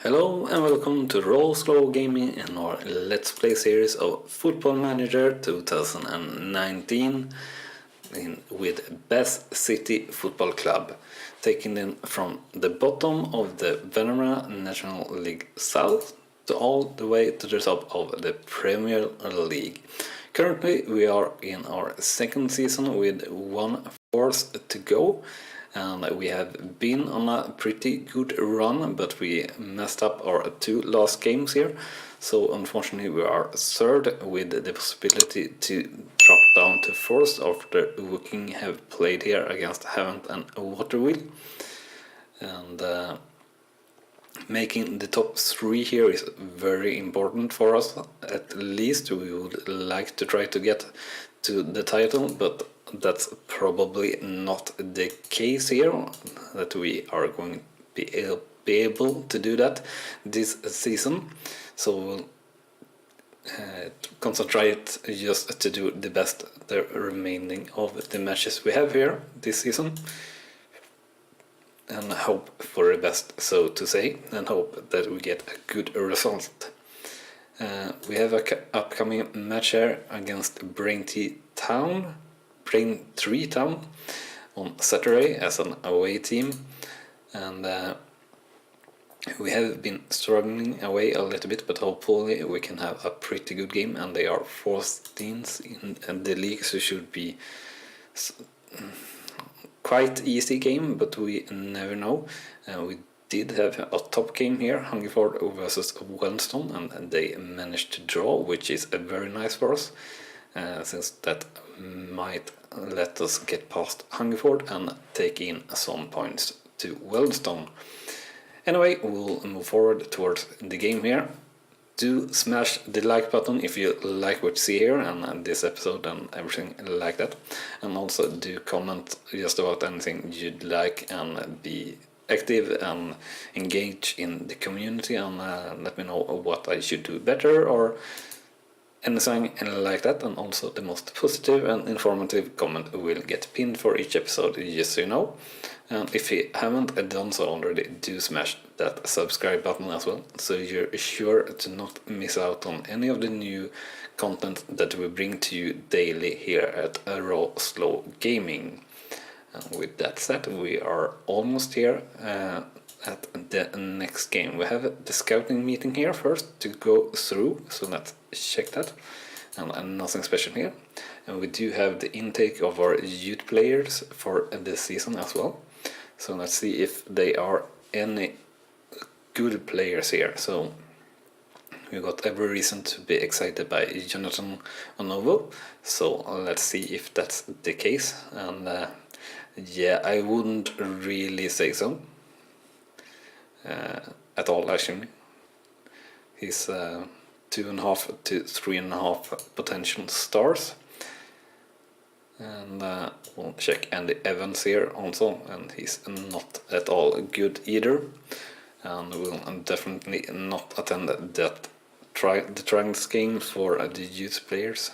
Hello and welcome to RawSlowGaming and our Let's Play series of Football Manager 2019 with Bath City Football Club, taking them from the bottom of the Vanarama League South to all the way to the top of the Premier League. Currently we are in our second season with 1/4 to go. And we have been on a pretty good run, but we messed up our two last games here. So unfortunately we are third with the possibility to drop down to fourth after Woking have played here against Havant and Waterwheel. And making the top three here is very important for us. At least we would like to try to get to the title, but that's probably not the case here, that we are going to be able to do that this season. So we'll concentrate just to do the best the remaining of the matches we have here this season, and hope for the best, so to say, and hope that we get a good result. We have an upcoming match here against Braintree Town on Saturday as an away team, and we have been struggling away a little bit, but hopefully we can have a pretty good game, and they are 14th in the league, so it should be quite easy game, but we never know. We did have a top game here, Hungerford versus Wellstone, and they managed to draw, which is very nice for us, since that might let us get past Hungerford and take in some points to Wellstone. Anyway, we'll move forward towards the game here. Do smash the like button if you like what you see here and this episode and everything like that, and also do comment just about anything you'd like, and be active and engage in the community, and let me know what I should do better or anything like that. And also the most positive and informative comment will get pinned for each episode, just so you know. And if you haven't done so already, do smash that subscribe button as well, so you're sure to not miss out on any of the new content that we bring to you daily here at RawSlowGaming. And with that said, we are almost here at the next game. We have the scouting meeting here first to go through, so let's check that. And nothing special here. And we do have the intake of our youth players for this season as well. So let's see if they are any good players here. So we got every reason to be excited by Jonathan Onovo. So let's see if that's the case. And yeah, I wouldn't really say so at all, actually. He's 2.5 to 3.5 potential stars. And we'll check Andy Evans here also, and he's not at all good either. And we'll definitely not attend that the trials game for the youth players,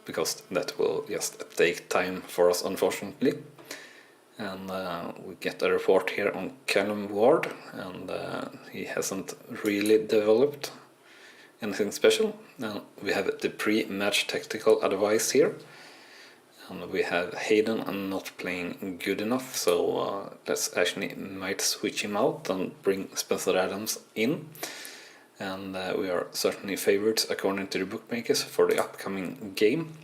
because that will just take time for us, unfortunately. And we get a report here on Callum Ward, and he hasn't really developed anything special. And we have the pre-match tactical advice here, and we have Hayden not playing good enough, so let's actually might switch him out and bring Spencer Adams in. And we are certainly favorites according to the bookmakers for the upcoming game.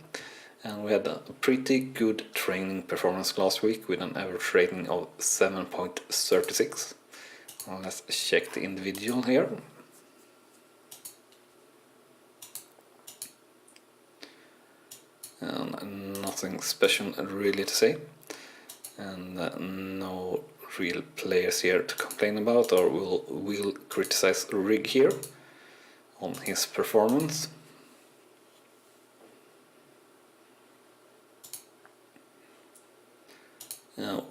And we had a pretty good training performance last week with an average rating of 7.36. Well, let's check the individual here. And nothing special really to say. And no real players here to complain about, or we'll criticize Rig here on his performance.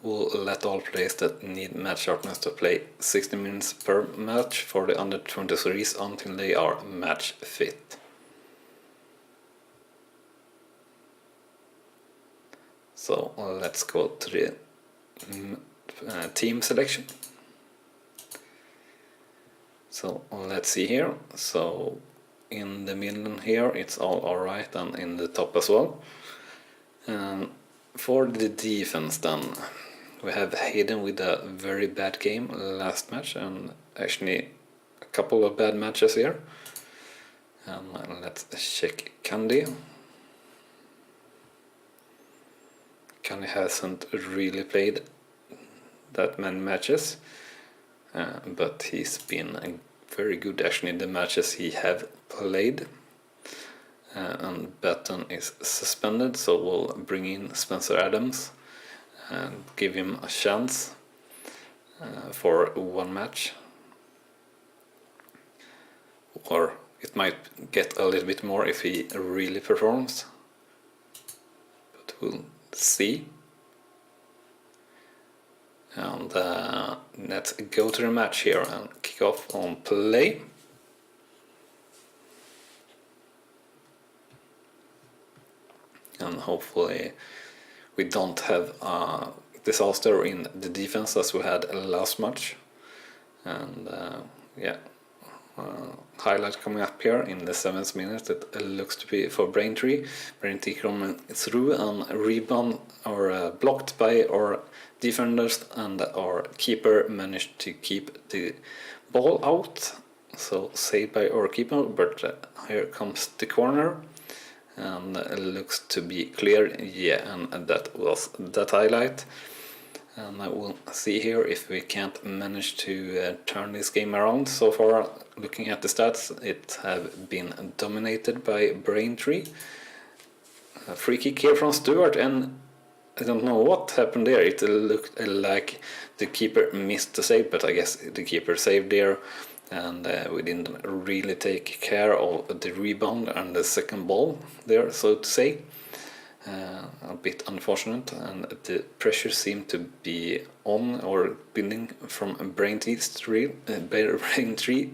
We'll let all players that need match sharpness to play 60 minutes per match for the under 23s until they are match fit. So let's go to the team selection. So let's see here. So in the middle here it's all alright, and in the top as well. For the defense then, we have Hayden with a very bad game last match, and actually a couple of bad matches here. Let's check Candy. Candy hasn't really played that many matches, but he's been very good actually in the matches he have played. And Baton is suspended, so we'll bring in Spencer Adams and give him a chance for one match. Or it might get a little bit more if he really performs, but we'll see. And let's go to the match here and kick off on play. And hopefully we don't have a disaster in the defense as we had last match. And highlight coming up here in the 7th minute. It looks to be for Braintree. Braintree coming through and rebound or blocked by our defenders, and our keeper managed to keep the ball out. So saved by our keeper, but here comes the corner. And it looks to be clear, and that was that highlight. And I will see here if we can't manage to turn this game around. So far, looking at the stats, it have been dominated by Braintree. A free kick here from Stewart, and I don't know what happened there. It looked like the keeper missed the save, but I guess the keeper saved there. And we didn't really take care of the rebound and the second ball there, so to say. A bit unfortunate, and the pressure seemed to be on or building from Braintree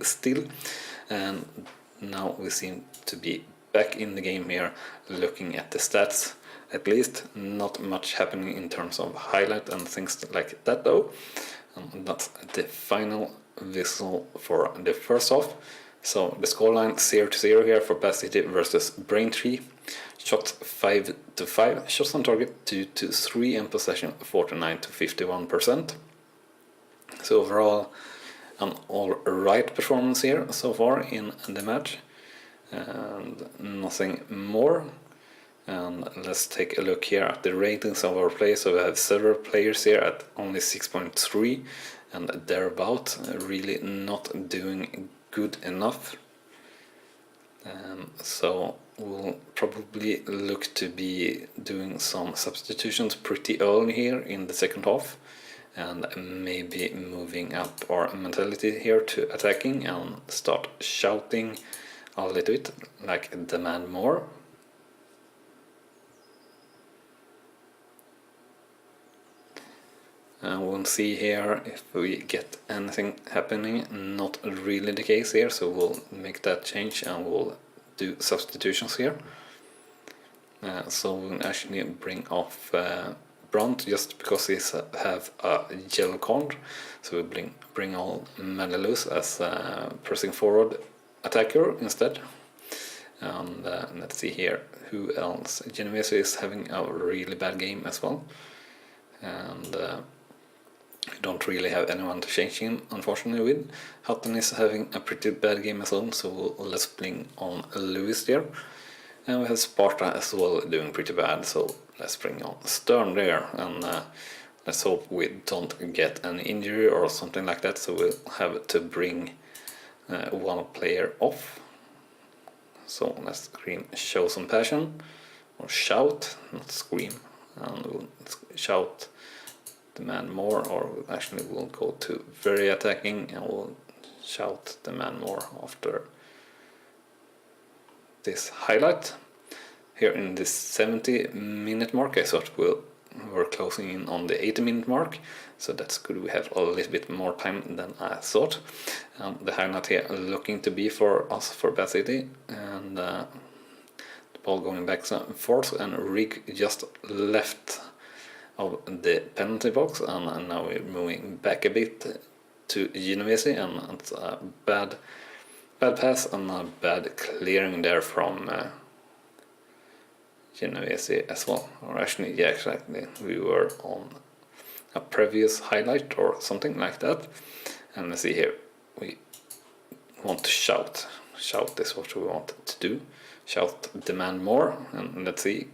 still. And now we seem to be back in the game here, looking at the stats. At least not much happening in terms of highlight and things like that though. And that's the final whistle for the first half. So the scoreline 0-0 here for Bath City versus Braintree. Shots 5-5, shots on target 2-3, and possession 49-51%. So overall an alright performance here so far in the match, and nothing more. And let's take a look here at the ratings of our players. So we have several players here at only 6.3 and thereabout, really not doing good enough. So we'll probably look to be doing some substitutions pretty early here in the second half, and maybe moving up our mentality here to attacking and start shouting a little bit, like demand more. And we'll see here if we get anything happening. Not really the case here, so we'll make that change and we'll do substitutions here. So we'll actually bring off Brunt just because he have a yellow card. So we'll bring on Madelus as pressing forward attacker instead. And let's see here who else. Genovese is having a really bad game as well. And don't really have anyone to change him, unfortunately, with. Hutton is having a pretty bad game as well, so let's bring on Lewis there. And we have Sparta as well doing pretty bad, so let's bring on Stern there. And let's hope we don't get an injury or something like that, so we'll have to bring one player off. So let's scream, show some passion, or shout, not scream, and we'll shout demand more, or actually we'll go to very attacking and we'll shout demand more after this highlight. Here in this 70-minute mark, I thought we're closing in on the 80-minute mark, so that's good. We have a little bit more time than I thought. The highlight here looking to be for us for Bath City, and the ball going back and forth, and Rig just left of the penalty box, and now we're moving back a bit to Genovese, and it's a bad pass and a bad clearing there from Genovese as well. Or actually, yeah, exactly. We were on a previous highlight or something like that. And let's see here. We want to shout. Shout is what we want to do. Shout, demand more. And let's see.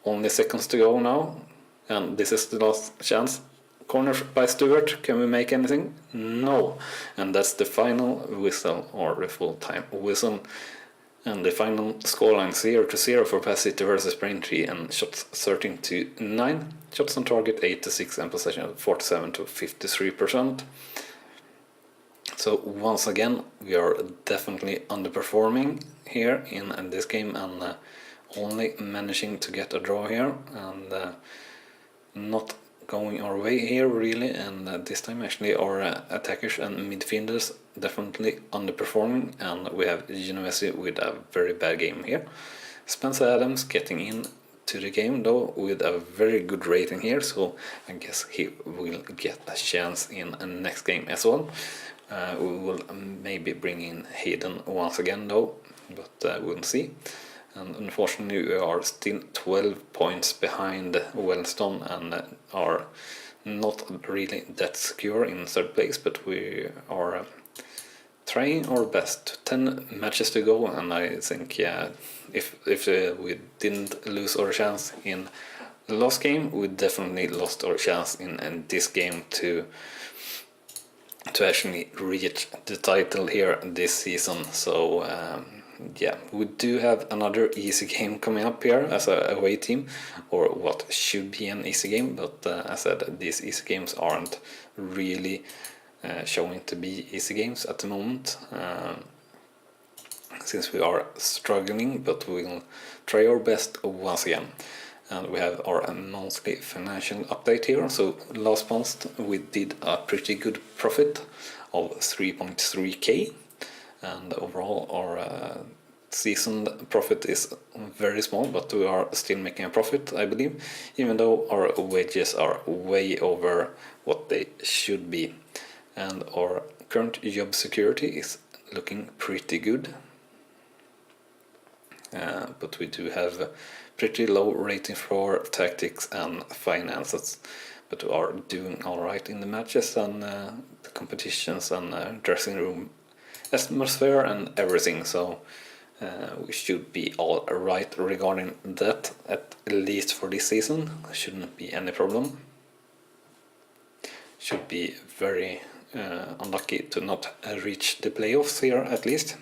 Only seconds to go now. And this is the last chance. Corner by Stewart. Can we make anything? No. And that's the final whistle, or the full time whistle. And the final scoreline 0-0 for Bath City versus Braintree, and shots 13-9, shots on target 8-6, and possession 47-53%. So once again, we are definitely underperforming here in this game, and only managing to get a draw here, and not going our way here really. And this time actually our attackers and midfielders definitely underperforming, and we have Genovese with a very bad game here. Spencer Adams getting in to the game though with a very good rating here, so I guess he will get a chance in the next game as well. We will maybe bring in Hayden once again though, but we'll see. And unfortunately we are still 12 points behind Wellstone, and are not really that secure in third place, but we are trying our best. 10 matches to go, and I think, yeah, if we didn't lose our chance in the last game, we definitely lost our chance in this game to actually reach the title here this season. So yeah, we do have another easy game coming up here as a away team, or what should be an easy game, but as I said, these easy games aren't really showing to be easy games at the moment, since we are struggling, but we'll try our best once again. And we have our monthly financial update here. So last month we did a pretty good profit of 3.3k, and overall our season profit is very small, but we are still making a profit, I believe, even though our wages are way over what they should be. And our current job security is looking pretty good, but we do have a pretty low rating for tactics and finances, but we are doing alright in the matches and the competitions and dressing room atmosphere and everything, so we should be all right regarding that, at least for this season. Shouldn't be any problem. Should be very unlucky to not reach the playoffs here at least.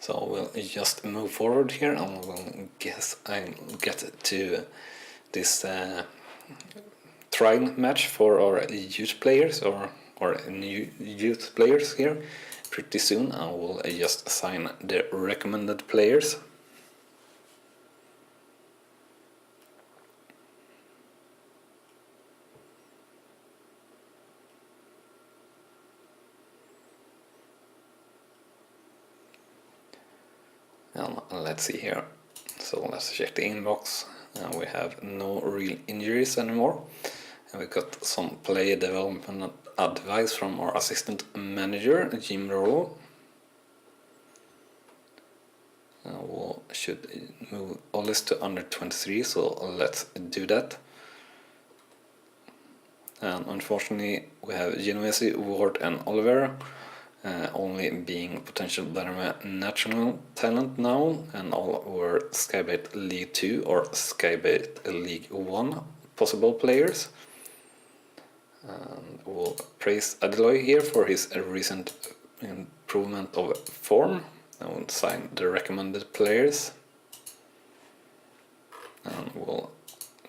So we'll just move forward here, and we'll get to this trial match for our youth players, or new youth players here pretty soon, and we'll just assign the recommended players. And let's see here. So let's check the inbox. We have no real injuries anymore. And we got some player development advice from our assistant manager, Jim Rollo. We should move Ollis to under 23, so let's do that. And unfortunately we have Genovese, Ward and Oliver only being potential Vanarama national talent now, and all were Skybait League 2 or Skybait League 1 possible players. And we'll praise Adeloy here for his recent improvement of form, and we'll sign the recommended players. And we'll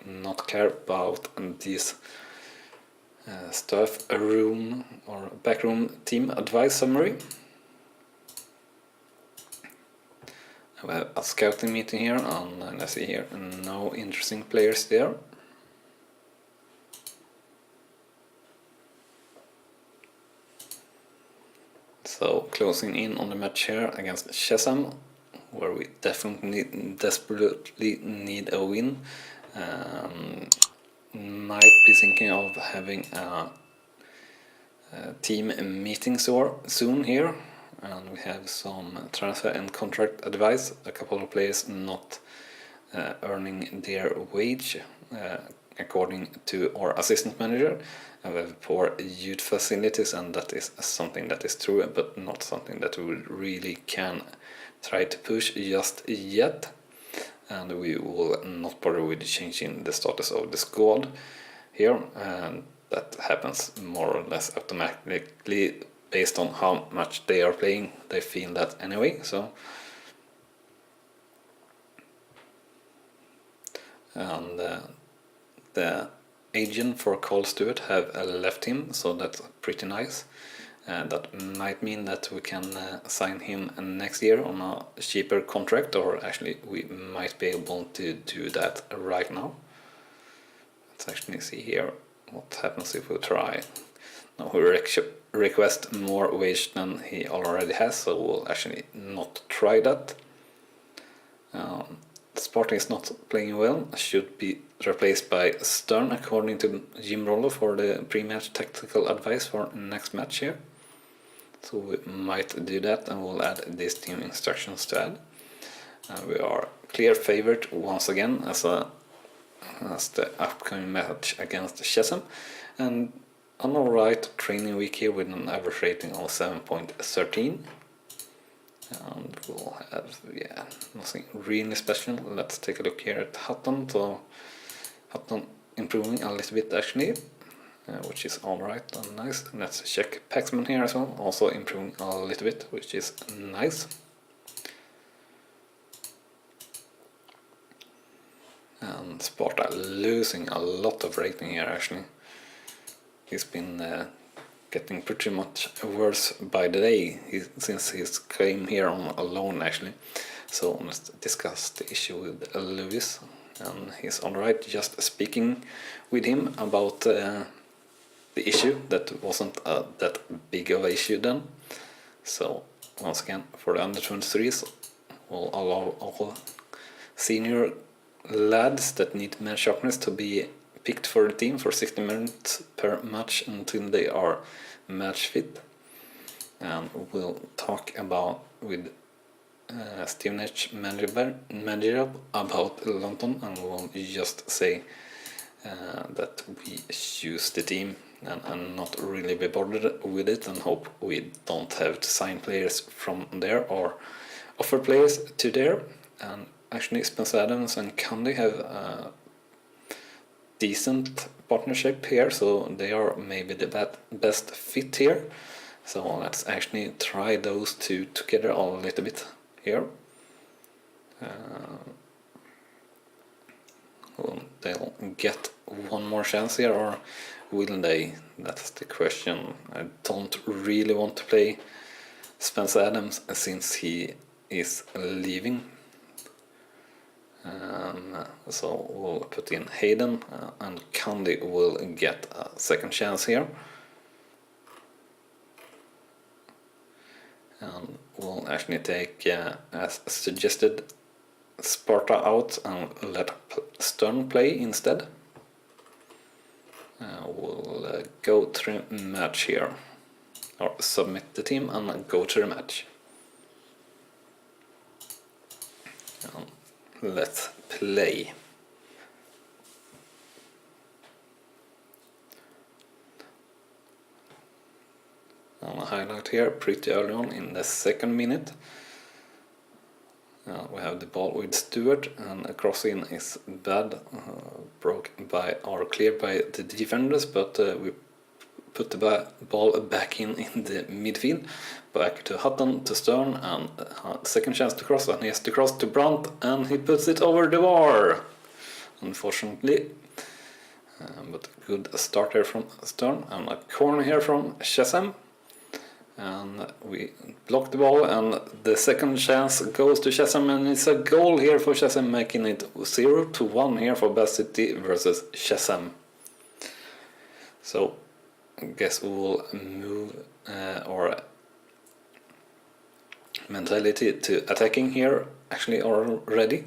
not care about this staff room or backroom team advice summary. We have a scouting meeting here, and let's see here, no interesting players there. So closing in on the match here against Chesham, where we desperately need a win. Might be thinking of having a team meeting soon here, and we have some transfer and contract advice. A couple of players not earning their wage according to our assistant manager. We have poor youth facilities, and that is something that is true, but not something that we really can try to push just yet. And we will not bother with changing the status of the squad here, and that happens more or less automatically based on how much they are playing. They feel that anyway, so. And the agent for Cole Stewart have left him, so that's pretty nice. That might mean that we can sign him next year on a cheaper contract, or actually we might be able to do that right now. Let's actually see here what happens if we try. Now we request more wage than he already has, so we'll actually not try that. Sparta is not playing well, should be replaced by Stern according to Jim Rollo for the pre-match tactical advice for next match here. So we might do that, and we'll add these team instructions to add. We are clear favorite once again as the upcoming match against Chesham, and an alright training week here with an average rating of 7.13. And we'll have, nothing really special. Let's take a look here at Hutton. So Hutton improving a little bit actually, which is alright and nice. Let's check Paxman here as well, also improving a little bit, which is nice. And Sparta losing a lot of rating here actually. He's been getting pretty much worse by the day since he came here on a loan actually. So let's discuss the issue with Lewis, and he's alright. Just speaking with him about the issue that wasn't that big of an issue then. So once again, for the under 23s, we'll allow all senior lads that need man sharpness to be picked for the team for 60 minutes per match until they are match fit. And we'll talk about with Stevenage manager about London, and we'll just say that we choose the team and not really be bothered with it, and hope we don't have to sign players from there or offer players to there. And actually Spencer Adams and Candy have a decent partnership here, so they are maybe the best fit here. So let's actually try those two together a little bit here. Will they'll get one more chance here, or will they? That's the question. I don't really want to play Spencer Adams since he is leaving. So we'll put in Hayden, and Candy will get a second chance here. And we'll actually take, as suggested, Sparta out and let Stern play instead. We'll go to the match here, or submit the team and go to the match. Let's play. On a highlight here pretty early on in the second minute. We have the ball with Stewart, and a cross-in is bad, broken by or cleared by the defenders, but we put the ball back in the midfield, back to Hutton, to Stern, and second chance to cross, and he has to cross to Brandt, and he puts it over the bar, unfortunately. But good start here from Stern, and a corner here from Chesham. And we block the ball, and the second chance goes to Chesham, and it's a goal here for Chesham, making it 0-1 here for Bath City versus Chesham. So I guess we will move our mentality to attacking here actually already.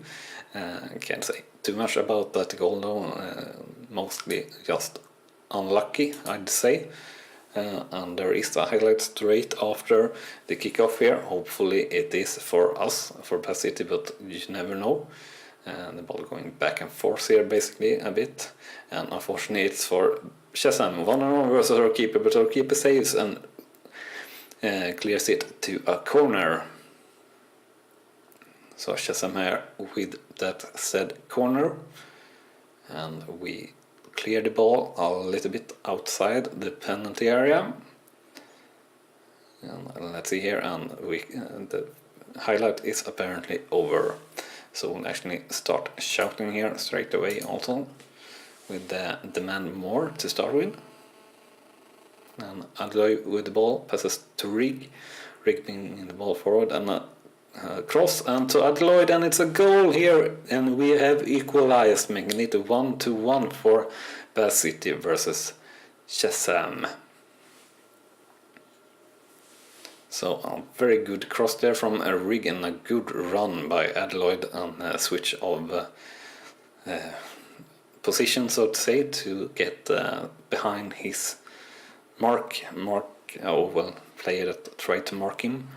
Can't say too much about that goal though, mostly just unlucky, I'd say. And there is a highlight straight after the kickoff here. Hopefully it is for us, for Bath City, but you never know. The ball going back and forth here basically a bit, and unfortunately it's for Shazam, 1-on-1 versus our keeper, but our keeper saves and clears it to a corner. So Shazam here with that said corner, and we clear the ball a little bit outside the penalty area. And let's see here, and the highlight is apparently over. So we'll actually start shouting here straight away also, with the demand more to start with. And Adloy with the ball, passes to Rig bringing the ball forward, and a cross and to Adloy, and it's a goal here, and we have equalized, making it 1-1 for Bath City versus Shazam. So a very good cross there from a Rig and a good run by Adloyd on a switch of position, so to say, to get behind his player that tried to mark him.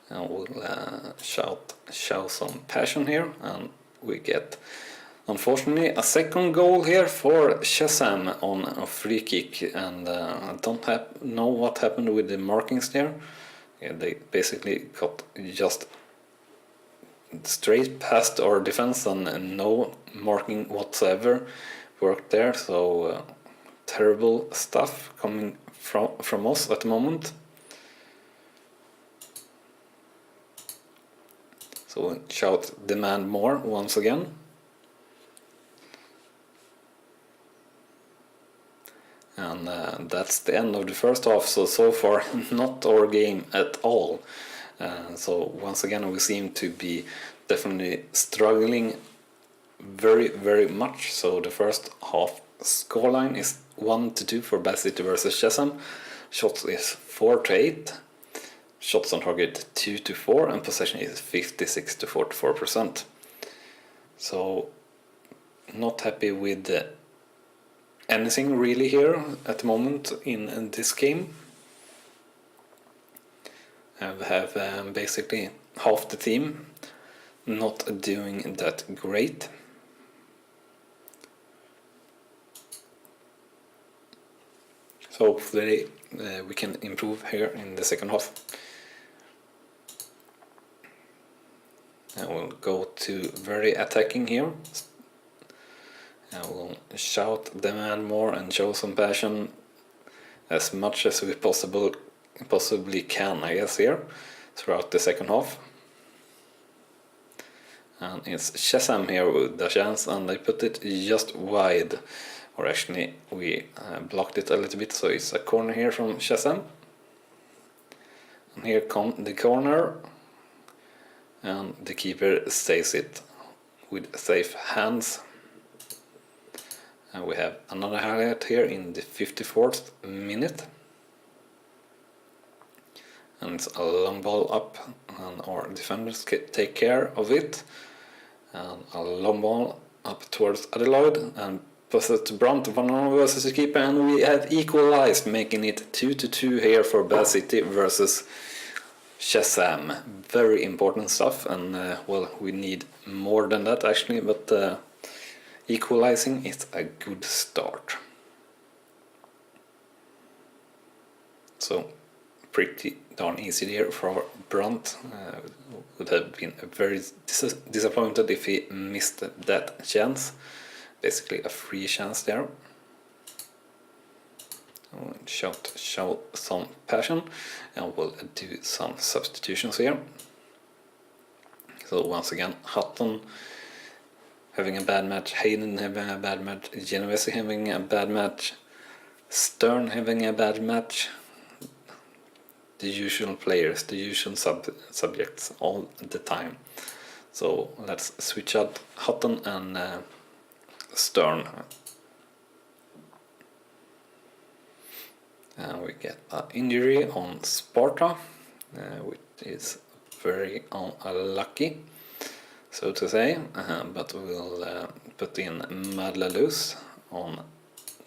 And we'll show some passion here, and we get, unfortunately, a second goal here for Shazam on a free kick, and I don't know what happened with the markings there. Yeah, they basically got just straight past our defense, and no marking whatsoever worked there. So terrible stuff coming from us at the moment. So we'll shout demand more once again. And that's the end of the first half, so far not our game at all. So once again we seem to be definitely struggling very, very much. So the first half scoreline is 1-2 for Bath City versus Shazam. Shots is 4-8. Shots on target 2-4, and possession is 56-44%. So not happy with anything really here at the moment in this game. We have basically half the team not doing that great. So hopefully we can improve here in the second half. And we'll go to very attacking here. And we'll shout, demand more, and show some passion as much as we possibly can, I guess, here throughout the second half. And it's Shazam here with the chance, and they put it just wide, or actually we blocked it a little bit, so it's a corner here from Shazam. And here comes the corner, and the keeper saves it with safe hands. And we have another highlight here in the 54th minute. And it's a long ball up, and our defenders take care of it. And a long ball up towards Adelaide, and passes to Brunt, Vanarama versus the keeper, and we have equalized, making it 2-2 here for Bath City versus Shazam. Very important stuff, and well, we need more than that actually, but equalizing is a good start. So pretty darn easy here for Brunt. Would have been very disappointed if he missed that chance. Basically a free chance there. We'll show some passion, and we'll do some substitutions here. So once again, Hutton having a bad match, Hayden having a bad match, Genovese having a bad match, Stern having a bad match. The usual players, the usual subjects all the time. So let's switch out Hutton and Stern. And we get an injury on Sparta, which is very unlucky, so to say, but we'll put in Madlalus on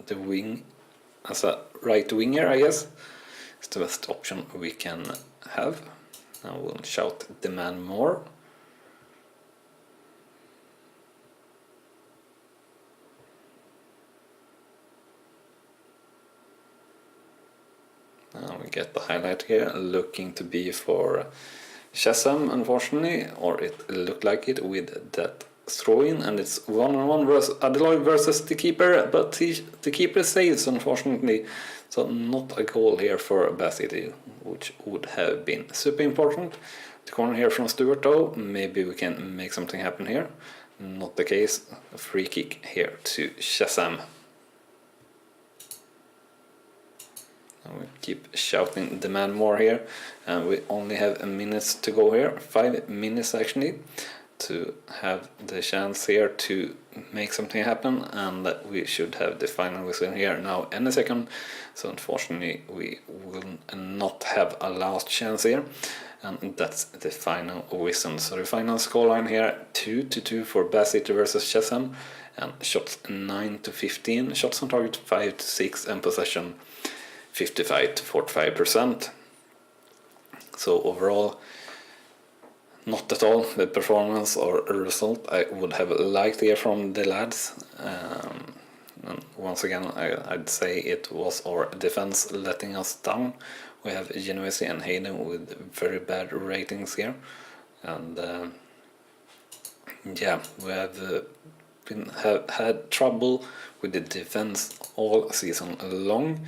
the wing as a right winger, I guess. It's the best option we can have. And we'll shout demand more. Now we get the highlight here, looking to be for Shazam, unfortunately, or it looked like it with that throw-in, and it's 1-on-1 versus Adeloy versus the keeper, but the keeper saves, unfortunately, so not a goal here for Bath City, which would have been super important. The corner here from Stuart, though, maybe we can make something happen here. Not the case. A free kick here to Shazam. And we keep shouting demand more here, and we only have a minute to go here, 5 minutes actually, to have the chance here to make something happen, and that we should have the final whistle here now any second. So unfortunately we will not have a last chance here, and that's the final whistle. So the final scoreline here, 2-2 for Bath City versus Shazam, and shots 9-15, shots on target 5-6, and possession 55 to 45%. So overall, not at all the performance or result I would have liked here from the lads. And once again, I'd say it was our defense letting us down. We have Genovese and Hayden with very bad ratings here, and yeah, we have had trouble with the defense all season long.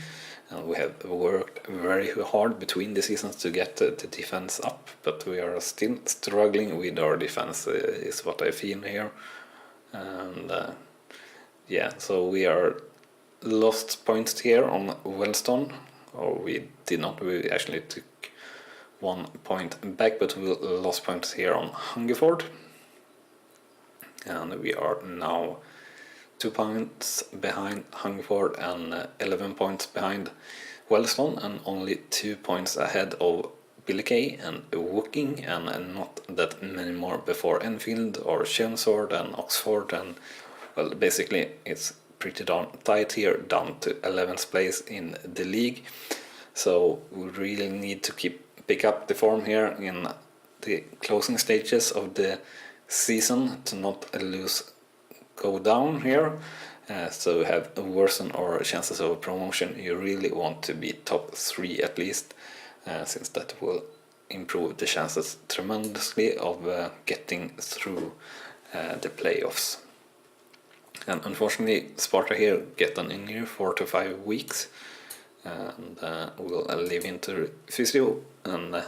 And we have worked very hard between the seasons to get the defense up, but we are still struggling with our defense, is what I feel here. And yeah, so we are lost points here on Wellstone, or we did not, we actually took 1 point back, but we lost points here on Hungerford. And we are now 2 points behind Hungerford and 11 points behind Wellstone, and only 2 points ahead of Billikay and Woking, and not that many more before Enfield or Chelmsford and Oxford, and well, basically it's pretty darn tight here, down to 11th place in the league. So we really need to pick up the form here in the closing stages of the season to not go down here, so we have worsen our chances of promotion. You really want to be top 3 at least, since that will improve the chances tremendously of getting through the playoffs. And unfortunately Sparta here get an injury 4 to 5 weeks, and we'll live into physio, and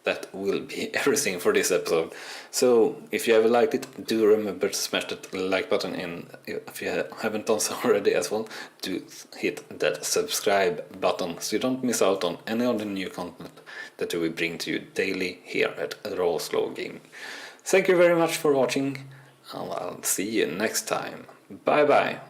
that will be everything for this episode. So if you have liked it, do remember to smash that like button, and if you haven't done so already as well, do hit that subscribe button so you don't miss out on any of the new content that we bring to you daily here at RawSlowGaming. Thank you very much for watching, and I'll see you next time. Bye bye.